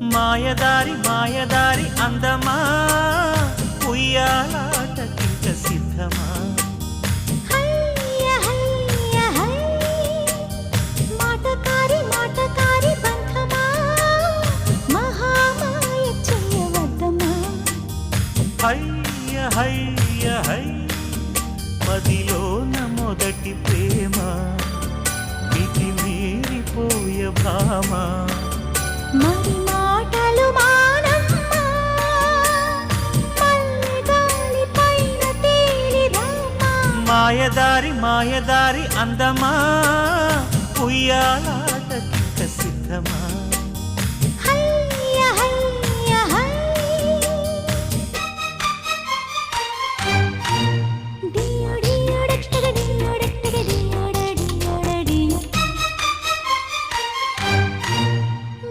మాయదారి మాయదారి అందమా ఉయ్యాలాటకింక సిద్ధమా మాటకారి మాటకారి బంధమా మహామాయ చెయ్యవద్దమా హయ్య హయ్య హై మదిలోన మొదటి ప్రేమ మితి మీరిపోయ భామ మరి మాటలు మానమ్మా మల్లెగాలి పైన తేలి రామా మాయదారి మాయదారి అందమా ఉయ్యాలాటకింక సిద్ధమా